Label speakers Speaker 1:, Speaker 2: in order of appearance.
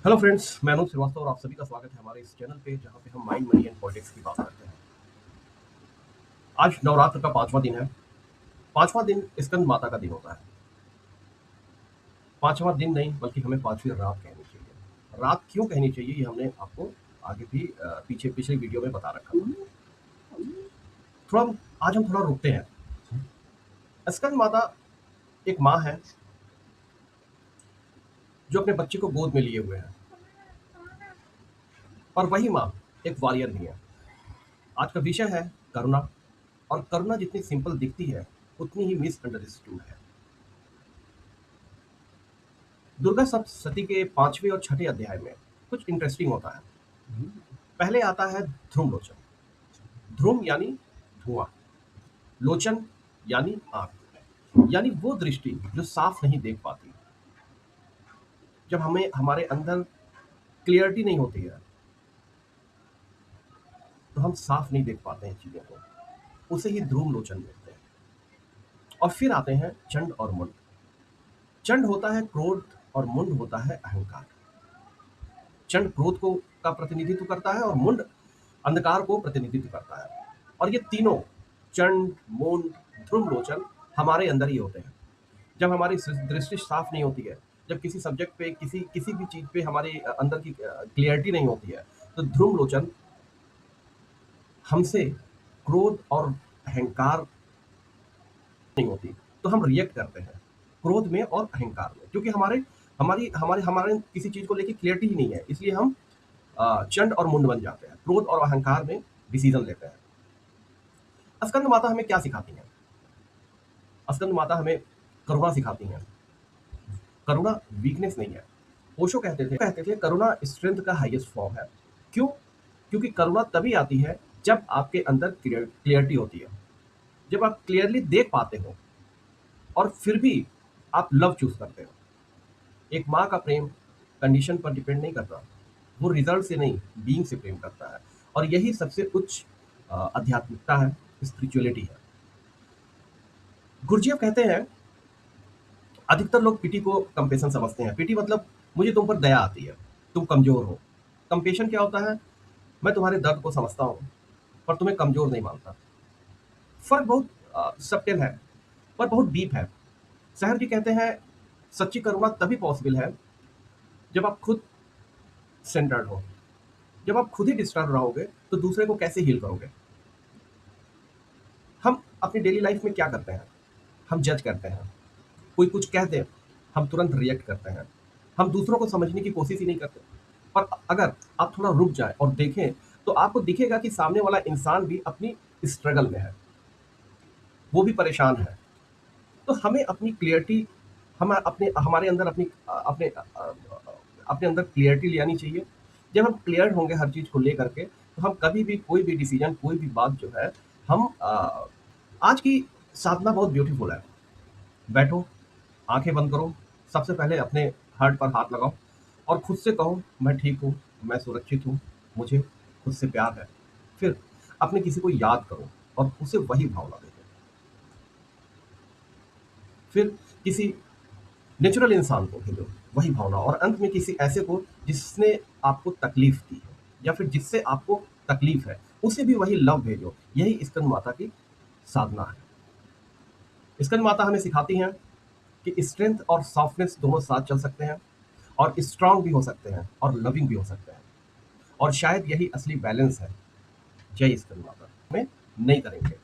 Speaker 1: Hello friends, मैं अनूप श्रीवास्तव और आप सभी का स्वागत है हमारे इस चैनल पे जहाँ पे हम माइंड मनी एंड पॉलिटिक्स की बात करते हैं। आज नवरात्र का 5वां दिन है। 5वां दिन स्कंद माता का दिन होता है। 5वां दिन नहीं बल्कि हमें 5वीं रात कहनी चाहिए। रात क्यों कहनी चाहिए ये हमने आपको आगे भी पीछे पिछले वीडियो में बता रखा था। थोड़ा आज हम थोड़ा रुकते हैं। स्कंद माता एक माँ है जो अपने बच्चे को गोद में लिए हुए है, और वही माँ एक वॉरियर भी है। आज का विषय है करुणा, और करुणा जितनी सिंपल दिखती है उतनी ही मिसअंडरस्टूड है। दुर्गा सप्तशती के 5वें और 6ठे अध्याय में कुछ इंटरेस्टिंग होता है। पहले आता है ध्रुम लोचन। ध्रुम यानी धुआं, लोचन यानी आंख, यानी वो दृष्टि जो साफ नहीं देख पाती। जब हमें हमारे अंदर क्लियरिटी नहीं होती है तो हम साफ नहीं देख पाते हैं चीजों को, उसे ही ध्रुम लोचन बोलते हैं। और फिर आते हैं चंड और मुंड। चंड होता है क्रोध और मुंड होता है अहंकार। चंड क्रोध को का प्रतिनिधित्व करता है और मुंड अंधकार को प्रतिनिधित्व करता है। और ये तीनों चंड, मुंड, ध्रुव लोचन हमारे अंदर ही होते हैं। जब हमारी दृष्टि साफ नहीं होती है, जब किसी सब्जेक्ट पे किसी किसी भी चीज पे हमारे अंदर की क्लियरिटी नहीं होती है, तो ध्रुव लोचन हमसे क्रोध और अहंकार नहीं होती, तो हम रिएक्ट करते हैं क्रोध में और अहंकार में, क्योंकि हमारे हमारी हमारे हमारे किसी चीज को लेकर क्लियरिटी ही नहीं है। इसलिए हम चंड और मुंड बन जाते हैं, क्रोध और अहंकार में डिसीजन लेते हैं। स्कंद माता हमें क्या सिखाती है? स्कंद माता हमें करुणा सिखाती है। करुणा वीकनेस नहीं है। ओशो कहते थे करुणा स्ट्रेंथ का हाईएस्ट फॉर्म है। क्यों? क्योंकि करुणा तभी आती है जब आपके अंदर क्लियरिटी होती है, जब आप क्लियरली देख पाते हो और फिर भी आप लव चूज करते हो। एक माँ का प्रेम कंडीशन पर डिपेंड नहीं करता, वो रिजल्ट से नहीं बीइंग से प्रेम करता है। और यही सबसे उच्च आध्यात्मिकता है, स्पिरिचुअलिटी है। गुरुजी कहते हैं अधिकतर लोग पिटी को कंपेशन समझते हैं। पिटी मतलब मुझे तुम पर दया आती है, तुम कमजोर हो। कंपेशन क्या होता है? मैं तुम्हारे दर्द को समझता हूँ पर तुम्हें कमजोर नहीं मानता। फर्क बहुत सब्टिल है पर बहुत डीप है। सहर जी कहते हैं सच्ची करुणा तभी पॉसिबल है जब आप खुद सेंटर्ड हो। जब आप खुद ही डिस्टर्ब रहोगे तो दूसरे को कैसे हील करोगे? हम अपनी डेली लाइफ में क्या करते हैं? हम जज करते हैं। कोई कुछ कह दे, हम तुरंत रिएक्ट करते हैं। हम दूसरों को समझने की कोशिश ही नहीं करते। पर अगर आप थोड़ा रुक जाए और देखें तो आपको दिखेगा कि सामने वाला इंसान भी अपनी स्ट्रगल में है, वो भी परेशान है। तो हमें अपनी क्लियरिटी, हम अपने हमारे अंदर अपने अंदर क्लियरिटी ले आनी चाहिए। जब हम क्लियर होंगे हर चीज को लेकर के, तो हम कभी भी कोई भी डिसीजन, कोई भी बात जो है, हम आज की साधना बहुत ब्यूटीफुल है। बैठो, आंखें बंद करो, सबसे पहले अपने हार्ट पर हाथ लगाओ और खुद से कहो मैं ठीक हूँ, मैं सुरक्षित हूँ, मुझे खुद से प्यार है। फिर अपने किसी को याद करो और उसे वही भावना दे दो। फिर किसी नेचुरल इंसान को भेजो वही भावना, और अंत में किसी ऐसे को जिसने आपको तकलीफ दी है या फिर जिससे आपको तकलीफ है, उसे भी वही लव भेजो। यही स्कंद माता की साधना है। स्कंद माता हमें सिखाती हैं कि स्ट्रेंथ और सॉफ्टनेस दोनों साथ चल सकते हैं, और स्ट्रांग भी हो सकते हैं और लविंग भी हो सकते हैं। और शायद यही असली बैलेंस है। जय स्कंद माता। में नहीं करेंगे।